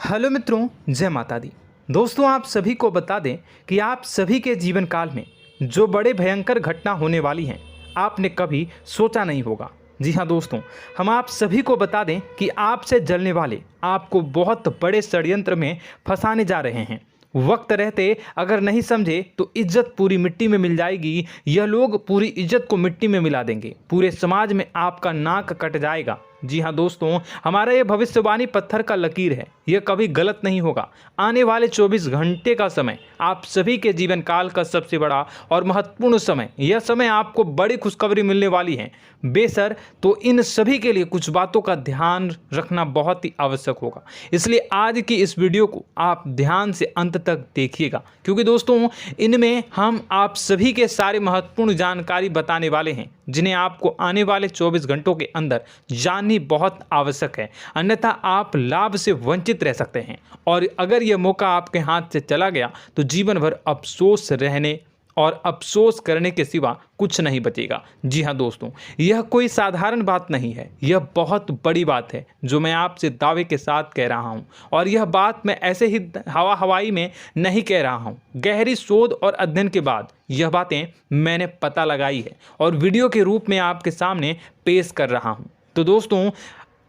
Hello मित्रों, जय माता दी। दोस्तों, आप सभी को बता दें कि आप सभी के जीवन काल में जो बड़े भयंकर घटना होने वाली हैं, आपने कभी सोचा नहीं होगा। जी हाँ दोस्तों, हम आप सभी को बता दें कि आपसे जलने वाले आपको बहुत बड़े षड्यंत्र में फंसाने जा रहे हैं। वक्त रहते अगर नहीं समझे तो इज्जत पूरी मिट्टी में मिल जाएगी। यह लोग पूरी इज्जत को मिट्टी में मिला देंगे। पूरे समाज में आपका नाक कट जाएगा। जी हाँ दोस्तों, हमारा ये भविष्यवाणी पत्थर का लकीर है, यह कभी गलत नहीं होगा। आने वाले 24 घंटे का समय आप सभी के जीवन काल का सबसे बड़ा और महत्वपूर्ण समय। यह समय आपको बड़ी खुशखबरी मिलने वाली है बेसर, तो इन सभी के लिए कुछ बातों का ध्यान रखना बहुत ही आवश्यक होगा। इसलिए आज की इस वीडियो को आप ध्यान से अंत तक देखिएगा, क्योंकि दोस्तों इनमें हम आप सभी के सारे महत्वपूर्ण जानकारी बताने वाले हैं, जिन्हें आपको आने वाले 24 घंटों के अंदर जाननी बहुत आवश्यक है। अन्यथा आप लाभ से वंचित रह सकते हैं, और अगर यह मौका आपके हाथ से चला गया तो जीवन भर अफसोस रहने और अफसोस करने के सिवा कुछ नहीं बचेगा। जी हाँ दोस्तों, यह कोई साधारण बात नहीं है, यह बहुत बड़ी बात है जो मैं आपसे दावे के साथ कह रहा हूँ। और यह बात मैं ऐसे ही हवाई में नहीं कह रहा हूँ। गहरी शोध और अध्ययन के बाद यह बातें मैंने पता लगाई है और वीडियो के रूप में आपके सामने पेश कर रहा हूँ। तो दोस्तों,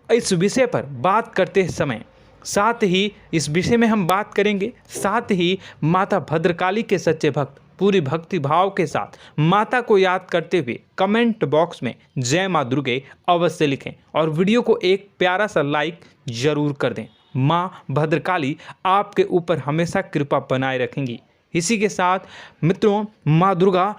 इस विषय पर बात करते समय साथ ही इस विषय में हम बात करेंगे, साथ ही माता भद्रकाली के सच्चे भक्त पूरी भक्ति भाव के साथ माता को याद करते हुए कमेंट बॉक्स में जय माँ दुर्गे अवश्य लिखें और वीडियो को एक प्यारा सा लाइक जरूर कर दें। माँ भद्रकाली आपके ऊपर हमेशा कृपा बनाए रखेंगी। इसी के साथ मित्रों, माँ दुर्गा,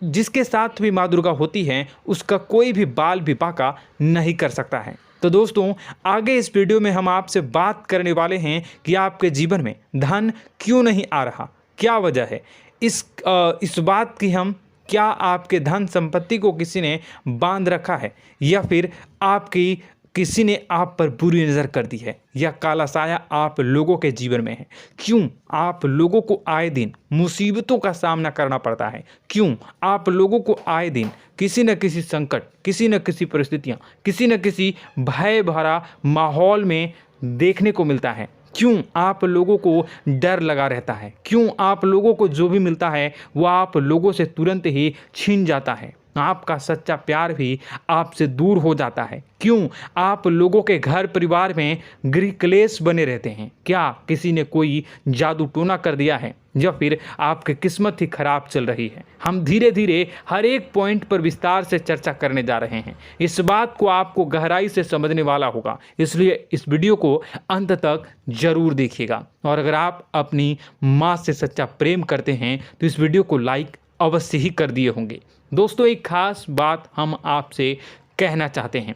जिसके साथ भी माँ दुर्गा होती हैं, उसका कोई भी बाल भी बांका नहीं कर सकता है। तो दोस्तों, आगे इस वीडियो में हम आपसे बात करने वाले हैं कि आपके जीवन में धन क्यों नहीं आ रहा, क्या वजह है इस बात की। हम क्या आपके धन संपत्ति को किसी ने बांध रखा है, या फिर आपकी किसी ने आप पर बुरी नज़र कर दी है, या काला साया आप लोगों के जीवन में है। क्यों आप लोगों को आए दिन मुसीबतों का सामना करना पड़ता है, क्यों आप लोगों को आए दिन किसी न किसी संकट, किसी न किसी परिस्थितियाँ, किसी न किसी भय भरा माहौल में देखने को मिलता है, क्यों आप लोगों को डर लगा रहता है, क्यों आप लोगों को जो भी मिलता है वो आप लोगों से तुरंत ही छीन जाता है, आपका सच्चा प्यार भी आपसे दूर हो जाता है, क्यों आप लोगों के घर परिवार में गृह क्लेश बने रहते हैं। क्या किसी ने कोई जादू टोना कर दिया है, या फिर आपकी किस्मत ही खराब चल रही है। हम धीरे धीरे हर एक पॉइंट पर विस्तार से चर्चा करने जा रहे हैं। इस बात को आपको गहराई से समझने वाला होगा, इसलिए इस वीडियो को अंत तक जरूर देखिएगा। और अगर आप अपनी माँ से सच्चा प्रेम करते हैं तो इस वीडियो को लाइक अवश्य ही कर दिए होंगे। दोस्तों, एक खास बात हम आपसे कहना चाहते हैं।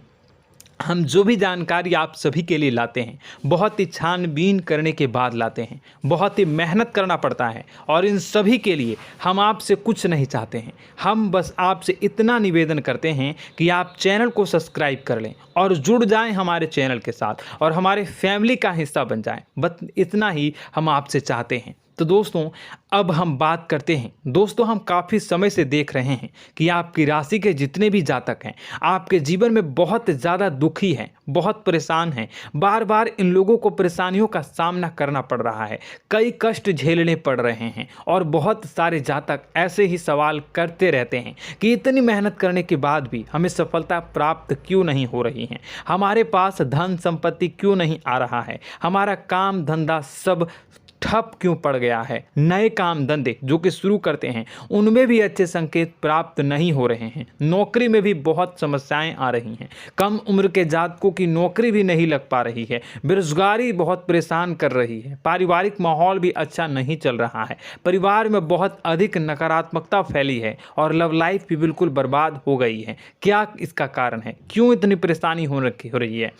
हम जो भी जानकारी आप सभी के लिए लाते हैं, बहुत ही छानबीन करने के बाद लाते हैं, बहुत ही मेहनत करना पड़ता है, और इन सभी के लिए हम आपसे कुछ नहीं चाहते हैं। हम बस आपसे इतना निवेदन करते हैं कि आप चैनल को सब्सक्राइब कर लें और जुड़ जाएं हमारे चैनल के साथ और हमारे फैमिली का हिस्सा बन जाएं। बस इतना ही हम आपसे चाहते हैं। तो दोस्तों, अब हम बात करते हैं। दोस्तों, हम काफ़ी समय से देख रहे हैं कि आपकी राशि के जितने भी जातक हैं, आपके जीवन में बहुत ज़्यादा दुखी हैं, बहुत परेशान हैं। बार बार इन लोगों को परेशानियों का सामना करना पड़ रहा है, कई कष्ट झेलने पड़ रहे हैं, और बहुत सारे जातक ऐसे ही सवाल करते रहते हैं कि इतनी मेहनत करने के बाद भी हमें सफलता प्राप्त क्यों नहीं हो रही है, हमारे पास धन संपत्ति क्यों नहीं आ रहा है, हमारा काम धंधा सब ठप क्यों पड़ गया है, नए काम धंधे जो कि शुरू करते हैं उनमें भी अच्छे संकेत प्राप्त नहीं हो रहे हैं, नौकरी में भी बहुत समस्याएं आ रही हैं, कम उम्र के जातकों की नौकरी भी नहीं लग पा रही है, बेरोजगारी बहुत परेशान कर रही है, पारिवारिक माहौल भी अच्छा नहीं चल रहा है, परिवार में बहुत अधिक नकारात्मकता फैली है, और लव लाइफ भी बिल्कुल बर्बाद हो गई है। क्या इसका कारण है, क्यों इतनी परेशानी हो रही है?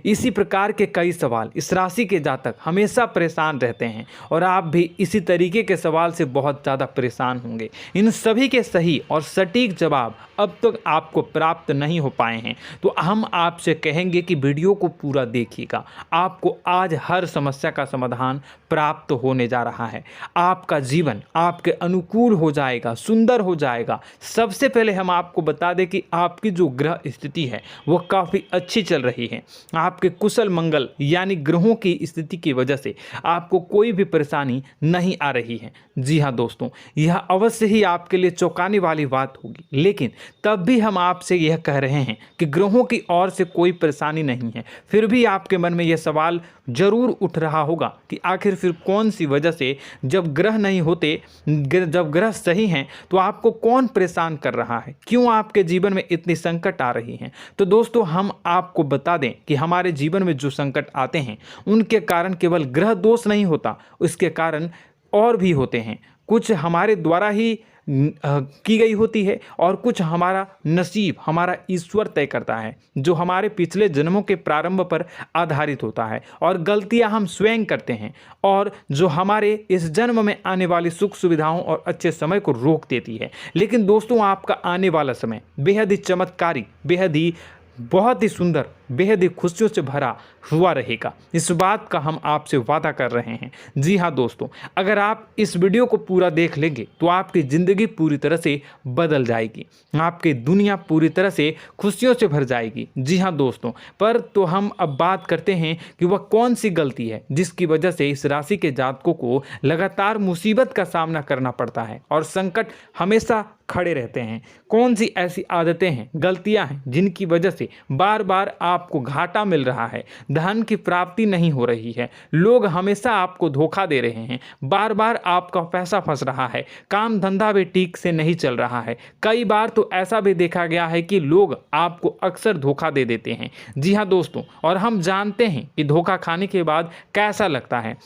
इसी प्रकार के कई सवाल इस राशि के जातक हमेशा परेशान रहते हैं, और आप भी इसी तरीके के सवाल से बहुत ज़्यादा परेशान होंगे। इन सभी के सही और सटीक जवाब अब तक आपको प्राप्त नहीं हो पाए हैं, तो हम आपसे कहेंगे कि वीडियो को पूरा देखिएगा। आपको आज हर समस्या का समाधान प्राप्त होने जा रहा है। आपका जीवन आपके अनुकूल हो जाएगा, सुंदर हो जाएगा। सबसे पहले हम आपको बता दें कि आपकी जो ग्रह स्थिति है वो काफ़ी अच्छी चल रही है। आपके कुशल मंगल यानी ग्रहों की स्थिति की वजह से आपको कोई भी परेशानी नहीं आ रही है। जी हाँ दोस्तों, यह अवश्य ही आपके लिए चौंकाने वाली बात होगी, लेकिन तब भी हम आपसे यह कह रहे हैं कि ग्रहों की ओर से कोई परेशानी नहीं है। फिर भी आपके मन में यह सवाल जरूर उठ रहा होगा कि आखिर फिर कौन सी वजह से, जब ग्रह नहीं होते, जब ग्रह सही हैं, तो आपको कौन परेशान कर रहा है, क्यों आपके जीवन में इतनी संकट आ रही हैं। तो दोस्तों, हम आपको बता दें कि हमारे जीवन में जो संकट आते हैं उनके कारण केवल ग्रह दोष नहीं होता, उसके कारण और भी होते हैं। कुछ हमारे द्वारा ही की गई होती है और कुछ हमारा नसीब, हमारा ईश्वर तय करता है, जो हमारे पिछले जन्मों के प्रारंभ पर आधारित होता है। और गलतियां हम स्वयं करते हैं और जो हमारे इस जन्म में आने वाली सुख सुविधाओं और अच्छे समय को रोक देती है। लेकिन दोस्तों, आपका आने वाला समय बेहद ही चमत्कारी, बेहद ही बहुत ही सुंदर, बेहद ही खुशियों से भरा हुआ रहेगा। इस बात का हम आपसे वादा कर रहे हैं। जी हाँ दोस्तों, अगर आप इस वीडियो को पूरा देख लेंगे तो आपकी ज़िंदगी पूरी तरह से बदल जाएगी, आपकी दुनिया पूरी तरह से खुशियों से भर जाएगी। जी हाँ दोस्तों, पर तो हम अब बात करते हैं कि वह कौन सी गलती है जिसकी वजह से इस राशि के जातकों को लगातार मुसीबत का सामना करना पड़ता है और संकट हमेशा खड़े रहते हैं। कौन सी ऐसी आदतें हैं, गलतियां हैं जिनकी वजह से बार बार आपको घाटा मिल रहा है, धन की प्राप्ति नहीं हो रही है, लोग हमेशा आपको धोखा दे रहे हैं, बार बार आपका पैसा फंस रहा है, काम धंधा भी ठीक से नहीं चल रहा है। कई बार तो ऐसा भी देखा गया है कि लोग आपको अक्सर धोखा दे देते हैं। जी हाँ दोस्तों, और हम जानते हैं कि धोखा खाने के बाद कैसा लगता है।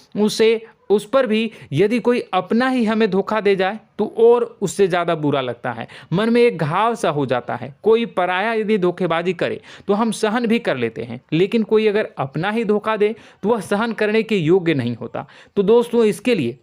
उस पर भी यदि कोई अपना ही हमें धोखा दे जाए तो और उससे ज़्यादा बुरा लगता है, मन में एक घाव सा हो जाता है। कोई पराया यदि धोखेबाजी करे तो हम सहन भी कर लेते हैं, लेकिन कोई अगर अपना ही धोखा दे तो वह सहन करने के योग्य नहीं होता। तो दोस्तों, इसके लिए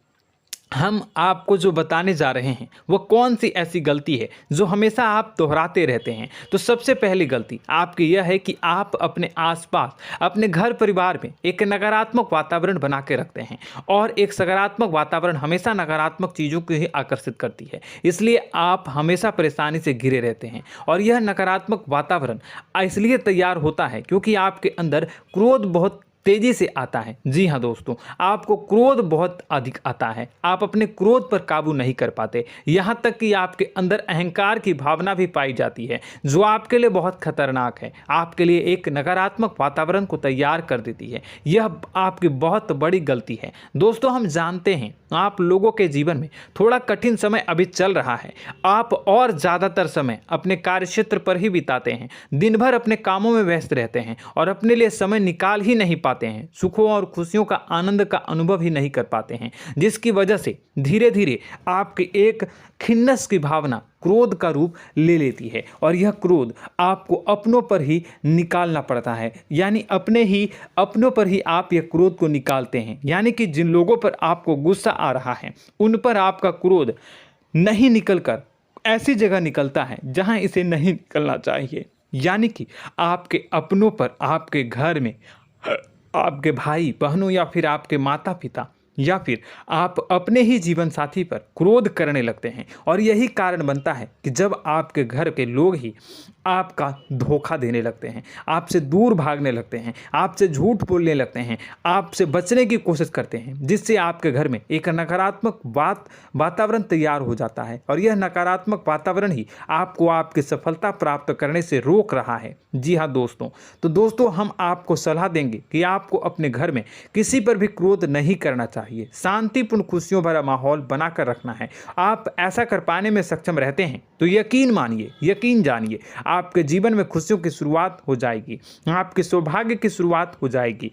हम आपको जो बताने जा रहे हैं वो कौन सी ऐसी गलती है जो हमेशा आप दोहराते रहते हैं। तो सबसे पहली गलती आपकी यह है कि आप अपने आसपास, अपने घर परिवार में एक नकारात्मक वातावरण बना के रखते हैं, और एक सकारात्मक वातावरण हमेशा नकारात्मक चीज़ों को ही आकर्षित करती है। इसलिए आप हमेशा परेशानी से घिरे रहते हैं, और यह नकारात्मक वातावरण इसलिए तैयार होता है क्योंकि आपके अंदर क्रोध बहुत तेजी से आता है। जी हाँ दोस्तों, आपको क्रोध बहुत अधिक आता है, आप अपने क्रोध पर काबू नहीं कर पाते, यहाँ तक कि आपके अंदर अहंकार की भावना भी पाई जाती है, जो आपके लिए बहुत खतरनाक है, आपके लिए एक नकारात्मक वातावरण को तैयार कर देती है। यह आपकी बहुत बड़ी गलती है। दोस्तों, हम जानते हैं आप लोगों के जीवन में थोड़ा कठिन समय अभी चल रहा है। आप और ज़्यादातर समय अपने कार्यक्षेत्र पर ही बिताते हैं, दिन भर अपने कामों में व्यस्त रहते हैं और अपने लिए समय निकाल ही नहीं पाते हैं, सुखों और खुशियों का आनंद का अनुभव ही नहीं कर पाते हैं, जिसकी वजह से धीरे धीरे आपकी एक खिन्नस की भावना क्रोध का रूप ले लेती है, और यह क्रोध आपको अपनों पर ही निकालना पड़ता है। यानी अपनों पर ही आप यह क्रोध को निकालते हैं। यानी कि जिन लोगों पर आपको गुस्सा आ रहा है उन पर आपका क्रोध नहीं निकलकर ऐसी जगह निकलता है जहां इसे नहीं निकलना चाहिए। यानी कि आपके अपनों पर, आपके घर में आपके भाई बहनों या फिर आपके माता पिता या फिर आप अपने ही जीवन साथी पर क्रोध करने लगते हैं, और यही कारण बनता है कि जब आपके घर के लोग ही आपका धोखा देने लगते हैं, आपसे दूर भागने लगते हैं, आपसे झूठ बोलने लगते हैं, आपसे बचने की कोशिश करते हैं, जिससे आपके घर में एक नकारात्मक वातावरण तैयार हो जाता है, और यह नकारात्मक वातावरण ही आपको आपकी सफलता प्राप्त करने से रोक रहा है। जी हाँ दोस्तों, तो दोस्तों, हम आपको सलाह देंगे कि आपको अपने घर में किसी पर भी क्रोध नहीं करना चाहिए, शांतिपूर्ण खुशियों भरा माहौल बनाकर रखना है। आप ऐसा कर पाने में सक्षम रहते हैं तो यकीन मानिए, यकीन जानिए, आपके जीवन में खुशियों की शुरुआत हो जाएगी, आपके सौभाग्य की शुरुआत हो जाएगी।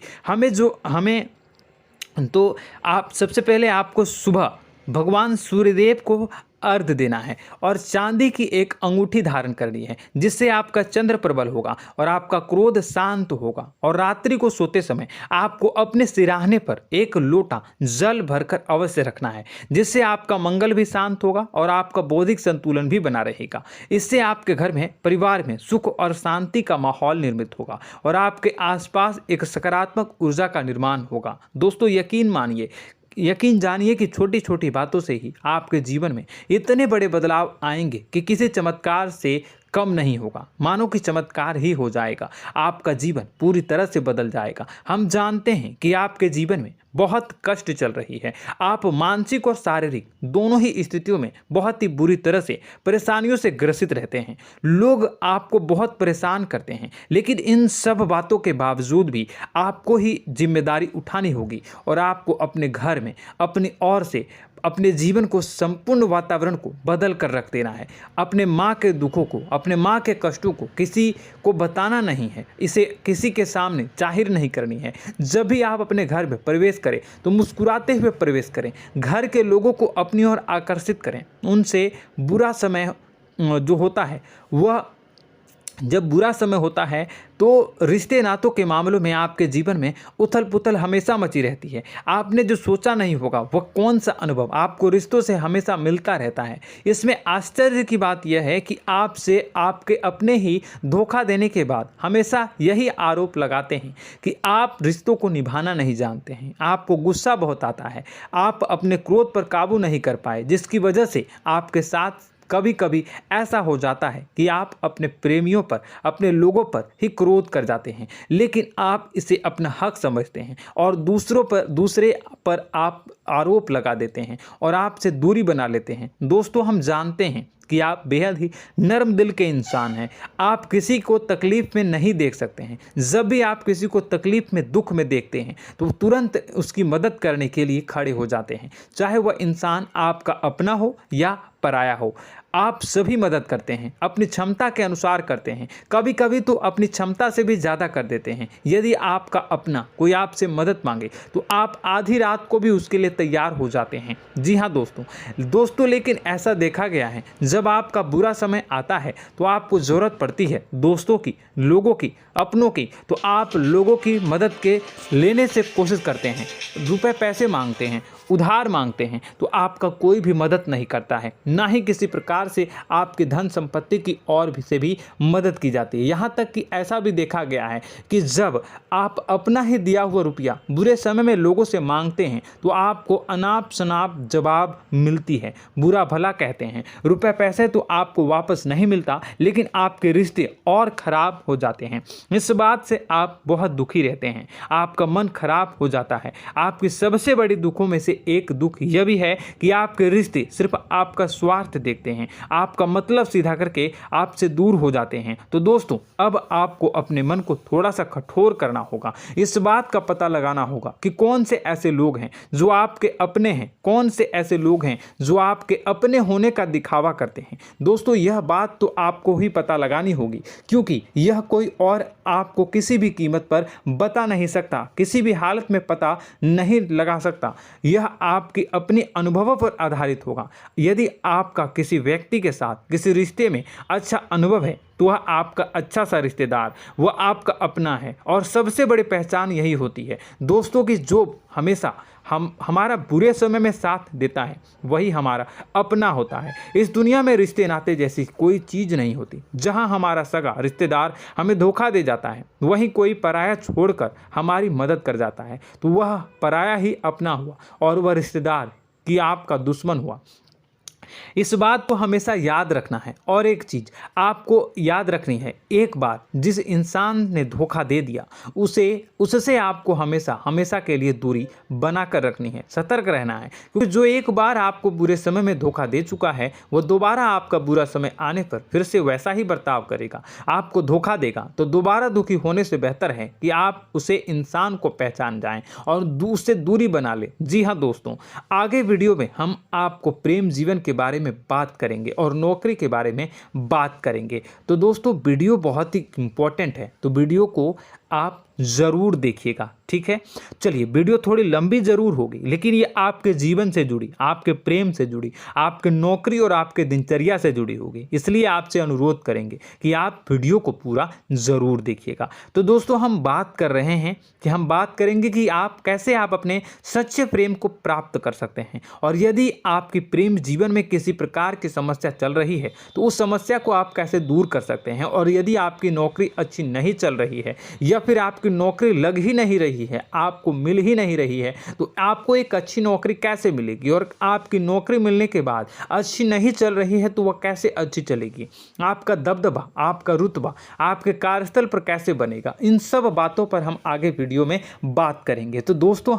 आप सबसे पहले आपको सुबह भगवान सूर्यदेव को अर्घ देना है और चांदी की एक अंगूठी धारण करनी है, जिससे आपका चंद्र प्रबल होगा और आपका क्रोध शांत होगा। और रात्रि को सोते समय आपको अपने सिरहाने पर एक लोटा जल भरकर अवश्य रखना है, जिससे आपका मंगल भी शांत होगा और आपका बौद्धिक संतुलन भी बना रहेगा। इससे आपके घर में, परिवार में सुख और शांति का माहौल निर्मित होगा और आपके आसपास एक सकारात्मक ऊर्जा का निर्माण होगा। दोस्तों यकीन जानिए कि छोटी छोटी बातों से ही आपके जीवन में इतने बड़े बदलाव आएंगे कि किसी चमत्कार से कम नहीं होगा। मानो कि चमत्कार ही हो जाएगा, आपका जीवन पूरी तरह से बदल जाएगा। हम जानते हैं कि आपके जीवन में बहुत कष्ट चल रही है, आप मानसिक और शारीरिक दोनों ही स्थितियों में बहुत ही बुरी तरह से परेशानियों से ग्रसित रहते हैं। लोग आपको बहुत परेशान करते हैं, लेकिन इन सब बातों के बावजूद भी आपको ही जिम्मेदारी उठानी होगी और आपको अपने घर में अपनी ओर से अपने जीवन को, संपूर्ण वातावरण को बदल कर रख देना है। अपने माँ के दुखों को, अपने माँ के कष्टों को किसी को बताना नहीं है, इसे किसी के सामने जाहिर नहीं करनी है। जब भी आप अपने घर में प्रवेश करें तो मुस्कुराते हुए प्रवेश करें, घर के लोगों को अपनी ओर आकर्षित करें। उनसे बुरा समय जो होता है वह जब बुरा समय होता है तो रिश्ते नातों के मामलों में आपके जीवन में उथल पुथल हमेशा मची रहती है। आपने जो सोचा नहीं होगा वह कौन सा अनुभव आपको रिश्तों से हमेशा मिलता रहता है। इसमें आश्चर्य की बात यह है कि आपसे आपके अपने ही धोखा देने के बाद हमेशा यही आरोप लगाते हैं कि आप रिश्तों को निभाना नहीं जानते हैं, आपको गुस्सा बहुत आता है, आप अपने क्रोध पर काबू नहीं कर पाए, जिसकी वजह से आपके साथ कभी कभी ऐसा हो जाता है कि आप अपने प्रेमियों पर, अपने लोगों पर ही क्रोध कर जाते हैं, लेकिन आप इसे अपना हक समझते हैं और दूसरे पर आप आरोप लगा देते हैं और आपसे दूरी बना लेते हैं। दोस्तों हम जानते हैं कि आप बेहद ही नर्म दिल के इंसान हैं। आप किसी को तकलीफ़ में नहीं देख सकते हैं। जब भी आप किसी को तकलीफ़ में, दुख में देखते हैं तो तुरंत उसकी मदद करने के लिए खड़े हो जाते हैं, चाहे वह इंसान आपका अपना हो या पराया हो। आप सभी मदद करते हैं, अपनी क्षमता के अनुसार करते हैं, कभी कभी तो अपनी क्षमता से भी ज़्यादा कर देते हैं। यदि आपका अपना कोई आपसे मदद मांगे तो आप आधी रात को भी उसके लिए तैयार हो जाते हैं। जी हाँ दोस्तों, लेकिन ऐसा देखा गया है जब आपका बुरा समय आता है तो आपको ज़रूरत पड़ती है दोस्तों की, लोगों की, अपनों की, तो आप लोगों की मदद के लेने से कोशिश करते हैं, रुपए पैसे मांगते हैं, उधार मांगते हैं, तो आपका कोई भी मदद नहीं करता है, ना ही किसी प्रकार से आपकी धन संपत्ति की और भी से भी मदद की जाती है। यहाँ तक कि ऐसा भी देखा गया है कि जब आप अपना ही दिया हुआ रुपया बुरे समय में लोगों से मांगते हैं तो आपको अनाप शनाप जवाब मिलती है, बुरा भला कहते हैं। रुपए पैसे तो आपको वापस नहीं मिलता, लेकिन आपके रिश्ते और खराब हो जाते हैं। इस बात से आप बहुत दुखी रहते हैं, आपका मन खराब हो जाता है। आपकी सबसे बड़ी दुखों में से एक दुख यह भी है कि आपके रिश्ते सिर्फ आपका स्वार्थ देखते हैं, आपका मतलब सीधा करके आपसे दूर हो जाते हैं। तो दोस्तों अब आपको अपने मन को थोड़ा सा कठोर करना होगा, इस बात का पता लगाना होगा कि कौन से ऐसे लोग हैं जो आपके अपने हैं, कौन से ऐसे लोग हैं जो आपके अपने होने का दिखावा करते हैं। दोस्तों यह बात तो आपको ही पता लगानी होगी, क्योंकि यह कोई और आपको किसी भी कीमत पर बता नहीं सकता, किसी भी हालत में पता नहीं लगा सकता। यह आपके अपने अनुभवों पर आधारित होगा। यदि आपका किसी व्यक्ति के साथ किसी रिश्ते में अच्छा अनुभव है तो वह आपका अच्छा सा रिश्तेदार, वह आपका अपना है, और सबसे बड़ी पहचान यही होती है दोस्तों की जो हमेशा हमारा बुरे समय में साथ देता है वही हमारा अपना होता है। इस दुनिया में रिश्ते नाते जैसी कोई चीज़ नहीं होती। जहां हमारा सगा रिश्तेदार हमें धोखा दे जाता है, वहीं कोई पराया छोड़कर हमारी मदद कर जाता है तो वह पराया ही अपना हुआ और वह रिश्तेदार कि आपका दुश्मन हुआ। इस बात को हमेशा याद रखना है। और एक चीज़ आपको याद रखनी है, एक बार जिस इंसान ने धोखा दे दिया उससे आपको हमेशा के लिए दूरी बना कर रखनी है, सतर्क रहना है, क्योंकि जो एक बार आपको बुरे समय में धोखा दे चुका है वो दोबारा आपका बुरा समय आने पर फिर से वैसा ही बर्ताव करेगा, आपको धोखा देगा। तो दोबारा दुखी होने से बेहतर है कि आप उसे इंसान को पहचान जाएं और उससे दूरी बना लें। जी हाँ दोस्तों, आगे वीडियो में हम आपको प्रेम जीवन के बारे में बात करेंगे और नौकरी के बारे में बात करेंगे। तो दोस्तों वीडियो बहुत ही इम्पोर्टेंट है, तो वीडियो को आप ज़रूर देखिएगा, ठीक है। चलिए, वीडियो थोड़ी लंबी ज़रूर होगी, लेकिन ये आपके जीवन से जुड़ी, आपके प्रेम से जुड़ी, आपके नौकरी और आपके दिनचर्या से जुड़ी होगी, इसलिए आपसे अनुरोध करेंगे कि आप वीडियो को पूरा ज़रूर देखिएगा। तो दोस्तों, हम बात कर रहे हैं कि हम बात करेंगे कि आप कैसे आप अपने सच्चे प्रेम को प्राप्त कर सकते हैं, और यदि आपकी प्रेम जीवन में किसी प्रकार की समस्या चल रही है तो उस समस्या को आप कैसे दूर कर सकते हैं, और यदि आपकी नौकरी अच्छी नहीं चल रही है या फिर आपकी नौकरी लग ही नहीं रही है, आपको मिल ही नहीं रही है, तो आपको एक अच्छी नौकरी कैसे मिलेगी, और आपकी नौकरी मिलने के बाद अच्छी नहीं चल रही है तो वह कैसे अच्छी चलेगी, आपका दबदबा, आपका रुतबा आपके कार्यस्थल पर कैसे बनेगा, इन सब बातों पर हम आगे वीडियो में बात करेंगे। तो दोस्तों,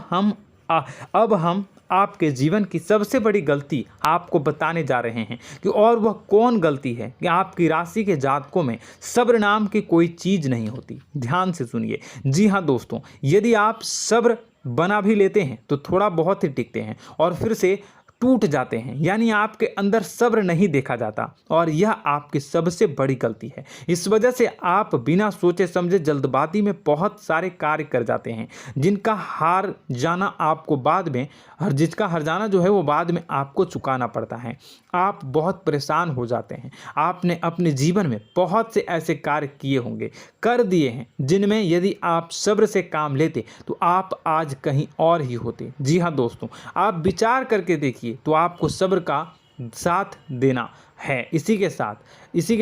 अब हम आपके जीवन की सबसे बड़ी गलती आपको बताने जा रहे हैं कि और वह कौन गलती है कि आपकी राशि के जातकों में सब्र नाम की कोई चीज़ नहीं होती। ध्यान से सुनिए। जी हाँ दोस्तों, यदि आप सब्र बना भी लेते हैं तो थोड़ा बहुत ही टिकते हैं और फिर से टूट जाते हैं, यानी आपके अंदर सब्र नहीं देखा जाता, और यह आपकी सबसे बड़ी गलती है। इस वजह से आप बिना सोचे समझे जल्दबाजी में बहुत सारे कार्य कर जाते हैं, जिनका हार जाना आपको बाद में, जिसका हर जाना जो है वो बाद में आपको चुकाना पड़ता है। आप बहुत परेशान हो जाते हैं। आपने अपने जीवन में बहुत से ऐसे कार्य किए होंगे, कर दिए हैं, जिनमें यदि आप सब्र से काम लेते तो आप आज कहीं और ही होते। जी हाँ दोस्तों, आप विचार करके देखिए तो आपको सब्र का साथ देना है। इसी के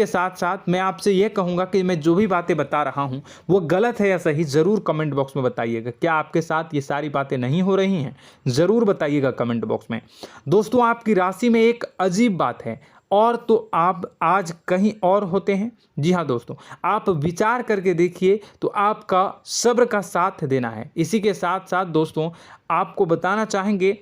साथ साथ मैं आपसे यह कहूँगा कि मैं जो भी बातें बता रहा हूँ वो गलत है या सही, ज़रूर कमेंट बॉक्स में बताइएगा। क्या आपके साथ ये सारी बातें नहीं हो रही हैं, ज़रूर बताइएगा कमेंट बॉक्स में। दोस्तों, आपकी राशि में एक अजीब बात है, और तो आप आज कहीं और होते हैं। जी हाँ दोस्तों, आप विचार करके देखिए तो आपका सब्र का साथ देना है। इसी के साथ साथ दोस्तों, आपको बताना चाहेंगे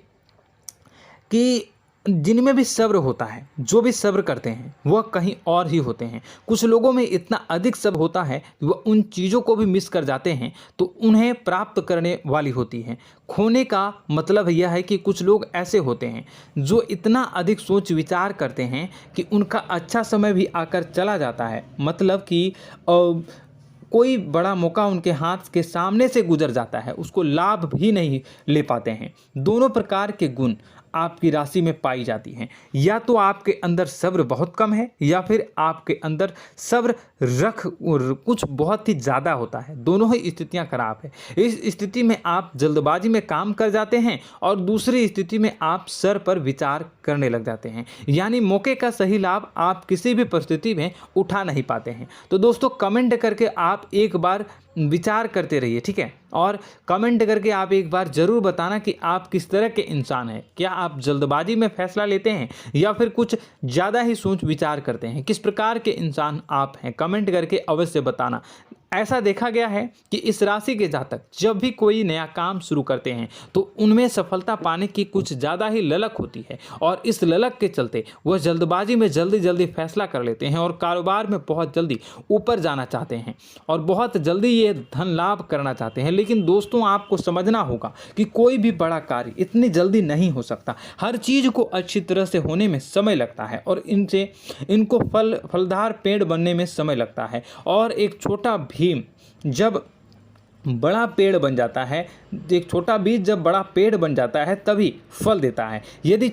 कि जिनमें भी सब्र होता है, जो भी सब्र करते हैं वह कहीं और ही होते हैं। कुछ लोगों में इतना अधिक सब्र होता है कि वह उन चीज़ों को भी मिस कर जाते हैं तो उन्हें प्राप्त करने वाली होती हैं। खोने का मतलब यह है कि कुछ लोग ऐसे होते हैं जो इतना अधिक सोच विचार करते हैं कि उनका अच्छा समय भी आकर चला जाता है, मतलब कि कोई बड़ा मौका उनके हाथ के सामने से गुजर जाता है, उसको लाभ भी नहीं ले पाते हैं। दोनों प्रकार के गुण आपकी राशि में पाई जाती हैं। या तो आपके अंदर सब्र बहुत कम है, या फिर आपके अंदर सब्र कुछ बहुत ही ज़्यादा होता है। दोनों ही स्थितियां खराब है। इस स्थिति में आप जल्दबाजी में काम कर जाते हैं, और दूसरी स्थिति में आप सर पर विचार करने लग जाते हैं, यानी मौके का सही लाभ आप किसी भी परिस्थिति में उठा नहीं पाते हैं। तो दोस्तों, कमेंट करके आप एक बार विचार करते रहिए, ठीक है, और कमेंट करके आप एक बार ज़रूर बताना कि आप किस तरह के इंसान हैं। क्या आप जल्दबाजी में फैसला लेते हैं या फिर कुछ ज़्यादा ही सोच विचार करते हैं? किस प्रकार के इंसान आप हैं, कमेंट करके अवश्य बताना। ऐसा देखा गया है कि इस राशि के जातक जब भी कोई नया काम शुरू करते हैं तो उनमें सफलता पाने की कुछ ज़्यादा ही ललक होती है, और इस ललक के चलते वह जल्दबाजी में जल्दी फैसला कर लेते हैं, और कारोबार में बहुत जल्दी ऊपर जाना चाहते हैं, और बहुत जल्दी ये धन लाभ करना चाहते हैं। लेकिन दोस्तों, आपको समझना होगा कि कोई भी बड़ा कार्य इतनी जल्दी नहीं हो सकता। हर चीज़ को अच्छी तरह से होने में समय लगता है, और इनको फलदार पेड़ बनने में समय लगता है। और एक छोटा भीम जब बड़ा पेड़ बन जाता है, एक छोटा बीज जब बड़ा पेड़ बन जाता है तभी फल देता है। यदि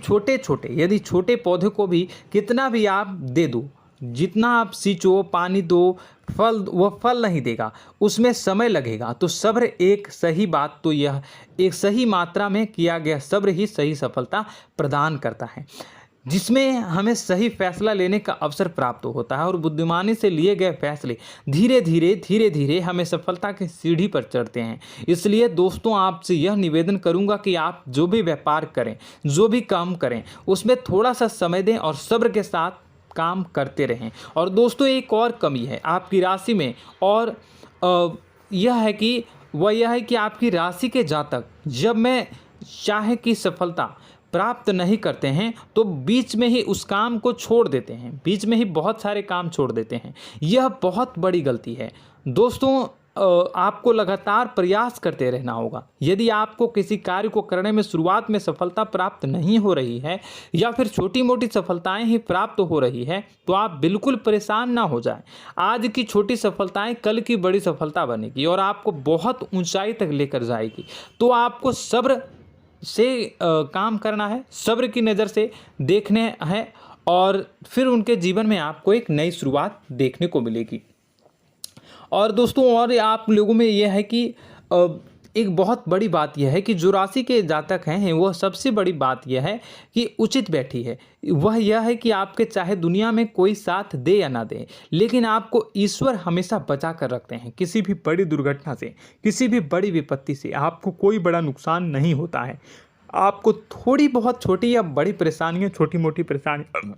छोटे पौधे को भी कितना भी आप दे दो, जितना आप सींचो, पानी दो, वह फल नहीं देगा, उसमें समय लगेगा। तो सब्र एक सही बात, तो यह एक सही मात्रा में किया गया सब्र ही सही सफलता प्रदान करता है, जिसमें हमें सही फैसला लेने का अवसर प्राप्त होता है, और बुद्धिमानी से लिए गए फैसले धीरे धीरे हमें सफलता की सीढ़ी पर चढ़ते हैं। इसलिए दोस्तों, आपसे यह निवेदन करूंगा कि आप जो भी व्यापार करें, जो भी काम करें, उसमें थोड़ा सा समय दें और सब्र के साथ काम करते रहें। और दोस्तों, एक और कमी है आपकी राशि में, और यह है कि आपकी राशि के जातक जब में चाहे की सफलता प्राप्त नहीं करते हैं तो बीच में ही उस काम को छोड़ देते हैं, बीच में ही बहुत सारे काम छोड़ देते हैं। यह बहुत बड़ी गलती है दोस्तों। आपको लगातार प्रयास करते रहना होगा। यदि आपको किसी कार्य को करने में शुरुआत में सफलता प्राप्त नहीं हो रही है या फिर छोटी मोटी सफलताएं ही प्राप्त हो रही है तो आप बिल्कुल परेशान ना हो जाएं। आज की छोटी सफलताएं कल की बड़ी सफलता बनेगी और आपको बहुत ऊंचाई तक लेकर जाएगी। तो आपको सब्र से काम करना है, सब्र की नज़र से देखने हैं और फिर उनके जीवन में आपको एक नई शुरुआत देखने को मिलेगी। और दोस्तों और आप लोगों में यह है कि एक बहुत बड़ी बात यह है कि जो राशि के जातक हैं वह सबसे बड़ी बात यह है कि उचित बैठी है। वह यह है कि आपके चाहे दुनिया में कोई साथ दे या ना दे, लेकिन आपको ईश्वर हमेशा बचा कर रखते हैं। किसी भी बड़ी दुर्घटना से, किसी भी बड़ी विपत्ति से आपको कोई बड़ा नुकसान नहीं होता है। आपको थोड़ी बहुत छोटी या बड़ी परेशानियाँ, छोटी मोटी परेशानी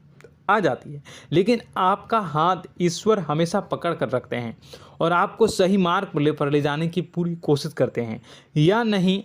आ जाती है, लेकिन आपका हाथ ईश्वर हमेशा पकड़ कर रखते हैं और आपको सही मार्ग पर ले जाने की पूरी कोशिश करते हैं। या नहीं,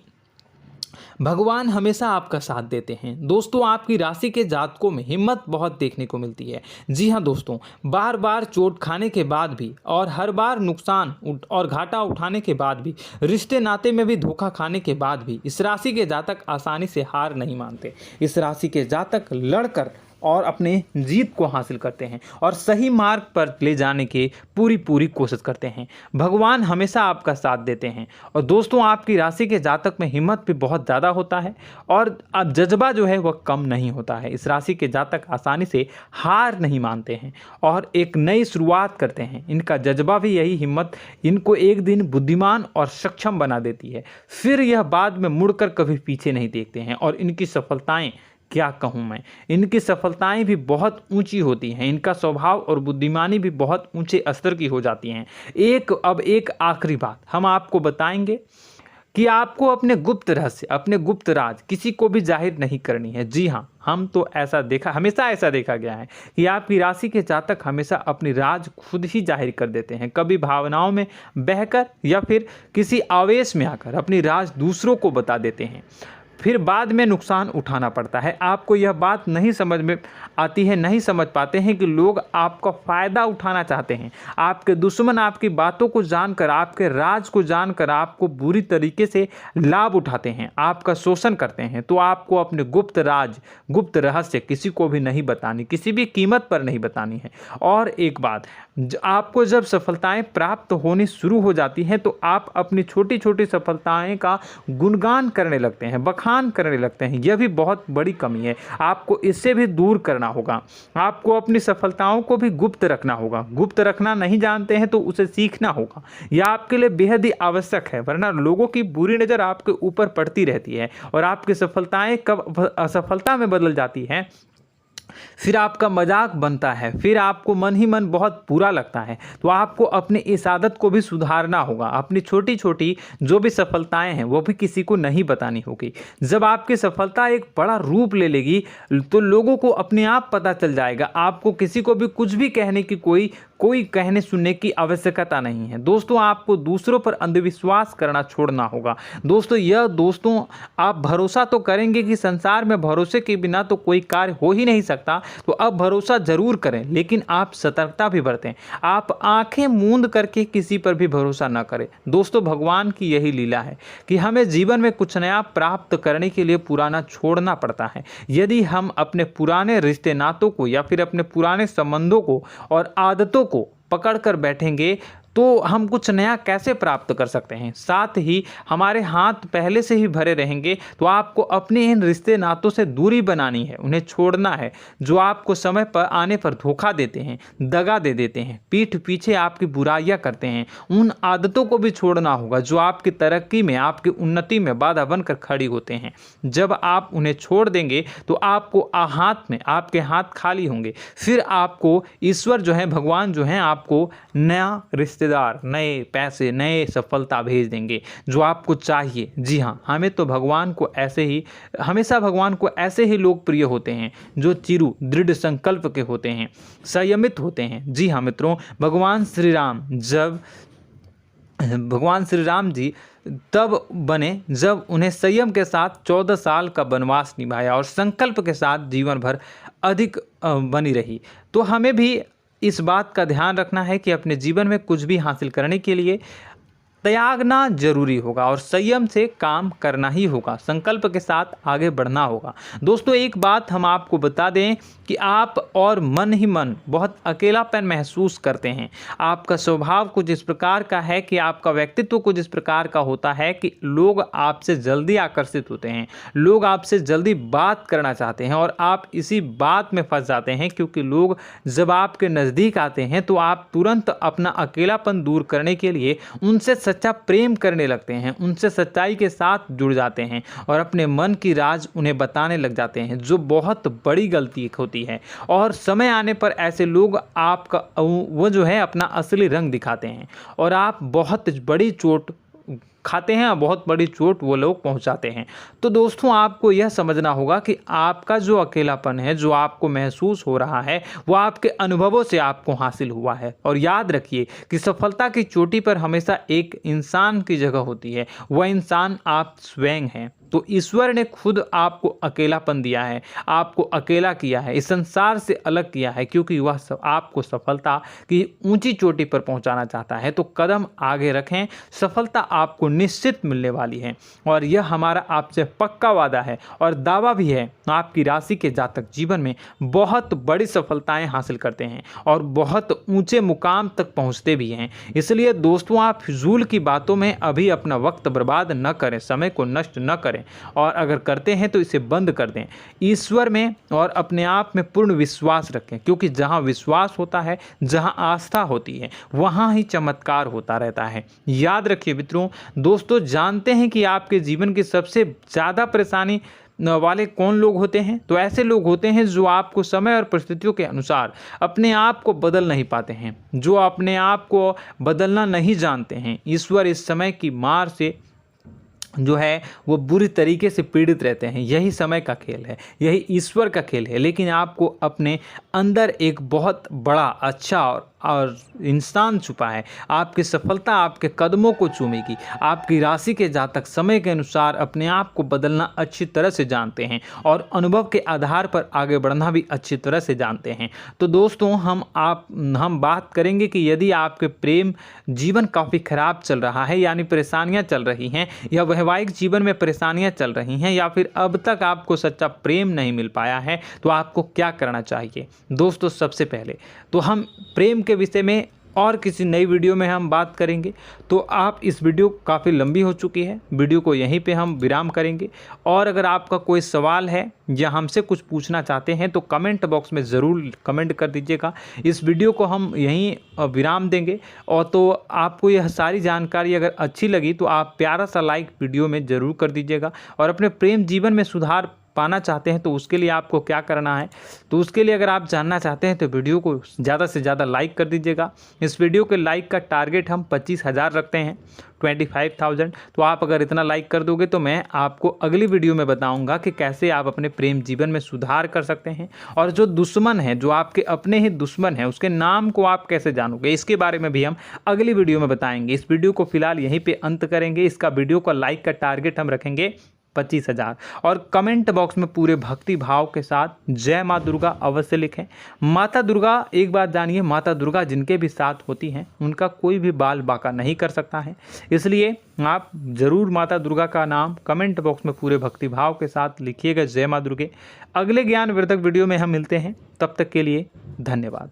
भगवान हमेशा आपका साथ देते हैं। दोस्तों आपकी राशि के जातकों में हिम्मत बहुत देखने को मिलती है। जी हाँ दोस्तों, बार बार चोट खाने के बाद भी और हर बार नुकसान और घाटा उठाने के बाद भी, रिश्ते नाते में भी धोखा खाने के बाद भी इस राशि के जातक आसानी से हार नहीं मानते। इस राशि के जातक लड़कर और अपने जीत को हासिल करते हैं और सही मार्ग पर ले जाने की पूरी कोशिश करते हैं। भगवान हमेशा आपका साथ देते हैं। और दोस्तों आपकी राशि के जातक में हिम्मत भी बहुत ज़्यादा होता है और अब जज्बा जो है वह कम नहीं होता है। इस राशि के जातक आसानी से हार नहीं मानते हैं और एक नई शुरुआत करते हैं। इनका जज्बा भी यही हिम्मत इनको एक दिन बुद्धिमान और सक्षम बना देती है। फिर यह बाद में मुड़कर कभी पीछे नहीं देखते हैं और इनकी सफलताएं, क्या कहूँ मैं, इनकी सफलताएं भी बहुत ऊंची होती हैं। इनका स्वभाव और बुद्धिमानी भी बहुत ऊंचे स्तर की हो जाती हैं। अब एक आखिरी बात हम आपको बताएंगे कि आपको अपने गुप्त रहस्य, अपने गुप्त राज किसी को भी जाहिर नहीं करनी है। जी हाँ, हमेशा ऐसा देखा गया है कि आपकी राशि के जातक हमेशा अपनी राज खुद ही जाहिर कर देते हैं। कभी भावनाओं में बहकर या फिर किसी आवेश में आकर अपनी राज दूसरों को बता देते हैं, फिर बाद में नुकसान उठाना पड़ता है। आपको यह बात नहीं समझ में आती है, नहीं समझ पाते हैं कि लोग आपका फ़ायदा उठाना चाहते हैं। आपके दुश्मन आपकी बातों को जानकर, आपके राज को जानकर आपको बुरी तरीके से लाभ उठाते हैं, आपका शोषण करते हैं। तो आपको अपने गुप्त राज, गुप्त रहस्य किसी को भी नहीं बतानी, किसी भी कीमत पर नहीं बतानी है। और एक बात, आपको जब सफलताएं प्राप्त होनी शुरू हो जाती हैं तो आप अपनी छोटी छोटी सफलताएं का गुणगान करने लगते हैं, बखान करने लगते हैं। यह भी बहुत बड़ी कमी है, आपको इससे भी दूर करना होगा। आपको अपनी सफलताओं को भी गुप्त रखना होगा। गुप्त रखना नहीं जानते हैं तो उसे सीखना होगा। यह आपके लिए बेहद ही आवश्यक है, वरना लोगों की बुरी नज़र आपके ऊपर पड़ती रहती है और आपकी सफलताएं कब असफलता में बदल जाती हैं, फिर आपका मजाक बनता है, फिर आपको मन ही मन बहुत बुरा लगता है। तो आपको अपनी इस आदत को भी सुधारना होगा। अपनी छोटी छोटी जो भी सफलताएं हैं वो भी किसी को नहीं बतानी होगी। जब आपकी सफलता एक बड़ा रूप ले लेगी तो लोगों को अपने आप पता चल जाएगा। आपको किसी को भी कुछ भी कहने की कोई कहने सुनने की आवश्यकता नहीं है। दोस्तों आपको दूसरों पर अंधविश्वास करना छोड़ना होगा। दोस्तों आप भरोसा तो करेंगे कि संसार में भरोसे के बिना तो कोई कार्य हो ही नहीं सकता, तो अब भरोसा जरूर करें, लेकिन आप सतर्कता भी बरतें। आप आंखें मूंद करके किसी पर भी भरोसा न करें। दोस्तों भगवान की यही लीला है कि हमें जीवन में कुछ नया प्राप्त करने के लिए पुराना छोड़ना पड़ता है। यदि हम अपने पुराने रिश्ते नातों को या फिर अपने पुराने संबंधों को और आदतों को पकड़ कर बैठेंगे तो हम कुछ नया कैसे प्राप्त कर सकते हैं। साथ ही हमारे हाथ पहले से ही भरे रहेंगे। तो आपको अपने इन रिश्ते नातों से दूरी बनानी है, उन्हें छोड़ना है जो आपको समय पर आने पर धोखा देते हैं, दगा दे देते हैं, पीठ पीछे आपकी बुराइयां करते हैं। उन आदतों को भी छोड़ना होगा जो आपकी तरक्की में, आपकी उन्नति में बाधा बनकर खड़ी होते हैं। जब आप उन्हें छोड़ देंगे तो आपके हाथ खाली होंगे। फिर आपको ईश्वर जो है, भगवान जो है, आपको नया रिश्तेदार, नए पैसे, नए सफलता भेज देंगे जो आपको चाहिए। जी हाँ, हमेशा भगवान को ऐसे ही लोग प्रिय होते हैं जो चिरु दृढ़ संकल्प के होते हैं, संयमित होते हैं। जी हाँ मित्रों, भगवान श्री राम जी तब बने जब उन्हें संयम के साथ 14 साल का वनवास निभाया और संकल्प के साथ जीवन भर अधिक बनी रही। तो हमें भी इस बात का ध्यान रखना है कि अपने जीवन में कुछ भी हासिल करने के लिए त्यागना जरूरी होगा और संयम से काम करना ही होगा। संकल्प के साथ आगे बढ़ना होगा। दोस्तों एक बात हम आपको बता दें कि आप और मन ही मन बहुत अकेलापन महसूस करते हैं। आपका स्वभाव कुछ इस प्रकार का है कि आपका व्यक्तित्व कुछ इस प्रकार का होता है कि लोग आपसे जल्दी आकर्षित होते हैं, लोग आपसे जल्दी बात करना चाहते हैं और आप इसी बात में फंस जाते हैं, क्योंकि लोग जब आपके नज़दीक आते हैं तो आप तुरंत अपना अकेलापन दूर करने के लिए उनसे सच्चा प्रेम करने लगते हैं, उनसे सच्चाई के साथ जुड़ जाते हैं और अपने मन की राज उन्हें बताने लग जाते हैं, जो बहुत बड़ी गलती होती है। और समय आने पर ऐसे लोग आपका वो जो है अपना असली रंग दिखाते हैं और आप बहुत बड़ी चोट खाते हैं और बहुत बड़ी चोट वो लोग पहुंचाते हैं। तो दोस्तों आपको यह समझना होगा कि आपका जो अकेलापन है, जो आपको महसूस हो रहा है, वो आपके अनुभवों से आपको हासिल हुआ है। और याद रखिए कि सफलता की चोटी पर हमेशा एक इंसान की जगह होती है, वह इंसान आप स्वयं हैं। तो ईश्वर ने खुद आपको अकेलापन दिया है, आपको अकेला किया है, इस संसार से अलग किया है, क्योंकि वह आपको सफलता की ऊंची चोटी पर पहुंचाना चाहता है। तो कदम आगे रखें, सफलता आपको निश्चित मिलने वाली है और यह हमारा आपसे पक्का वादा है और दावा भी है। आपकी राशि के जातक जीवन में बहुत बड़ी सफलताएं हासिल करते हैं और बहुत ऊंचे मुकाम तक पहुंचते भी हैं। इसलिए दोस्तों आप फिजूल की बातों में अभी अपना वक्त बर्बाद न करें, समय को नष्ट न करें और अगर करते हैं तो इसे बंद कर दें। ईश्वर में और अपने आप में पूर्ण विश्वास रखें, क्योंकि जहां विश्वास होता है, जहां आस्था होती है, वहां ही चमत्कार होता रहता है। याद रखिए मित्रों, दोस्तों जानते हैं कि आपके जीवन की सबसे ज़्यादा परेशानी वाले कौन लोग होते हैं? तो ऐसे लोग होते हैं जो आपको समय और परिस्थितियों के अनुसार अपने आप को बदल नहीं पाते हैं, जो अपने आप को बदलना नहीं जानते हैं। ईश्वर इस समय की मार से जो है वो बुरी तरीके से पीड़ित रहते हैं। यही समय का खेल है, यही ईश्वर का खेल है। लेकिन आपको अपने अंदर एक बहुत बड़ा अच्छा और इंसान छुपा है। आपकी सफलता आपके कदमों को चूमेगी। आपकी राशि के जातक समय के अनुसार अपने आप को बदलना अच्छी तरह से जानते हैं और अनुभव के आधार पर आगे बढ़ना भी अच्छी तरह से जानते हैं। तो दोस्तों हम बात करेंगे कि यदि आपके प्रेम जीवन काफ़ी खराब चल रहा है, यानी परेशानियां चल रही हैं, या वैवाहिक जीवन में परेशानियां चल रही हैं, या फिर अब तक आपको सच्चा प्रेम नहीं मिल पाया है, तो आपको क्या करना चाहिए? दोस्तों सबसे पहले तो हम प्रेम के विषय में और किसी नई वीडियो में हम बात करेंगे। तो आप इस वीडियो काफ़ी लंबी हो चुकी है, वीडियो को यहीं पे हम विराम करेंगे। और अगर आपका कोई सवाल है या हमसे कुछ पूछना चाहते हैं तो कमेंट बॉक्स में ज़रूर कमेंट कर दीजिएगा। इस वीडियो को हम यहीं विराम देंगे। और तो आपको यह सारी जानकारी अगर अच्छी लगी तो आप प्यारा सा लाइक वीडियो में ज़रूर कर दीजिएगा। और अपने प्रेम जीवन में सुधार पाना चाहते हैं तो उसके लिए आपको क्या करना है, तो उसके लिए अगर आप जानना चाहते हैं तो वीडियो को ज़्यादा से ज़्यादा लाइक कर दीजिएगा। इस वीडियो के लाइक का टारगेट हम 25,000 रखते हैं, 25,000। तो आप अगर इतना लाइक कर दोगे तो मैं आपको अगली वीडियो में बताऊंगा कि कैसे आप अपने प्रेम जीवन में सुधार कर सकते हैं। और जो दुश्मन है, जो आपके अपने ही दुश्मन है, उसके नाम को आप कैसे जानोगे, इसके बारे में भी हम अगली वीडियो में बताएंगे। इस वीडियो को फिलहाल यहीं पर अंत करेंगे। इसका वीडियो का लाइक का टारगेट हम रखेंगे 25,000। और कमेंट बॉक्स में पूरे भक्ति भाव के साथ जय माँ दुर्गा अवश्य लिखें। माता दुर्गा, एक बात जानिए, माता दुर्गा जिनके भी साथ होती हैं उनका कोई भी बाल बांका नहीं कर सकता है। इसलिए आप ज़रूर माता दुर्गा का नाम कमेंट बॉक्स में पूरे भक्ति भाव के साथ लिखिएगा, जय माँ दुर्गे। अगले ज्ञानवर्धक वीडियो में हम मिलते हैं, तब तक के लिए धन्यवाद।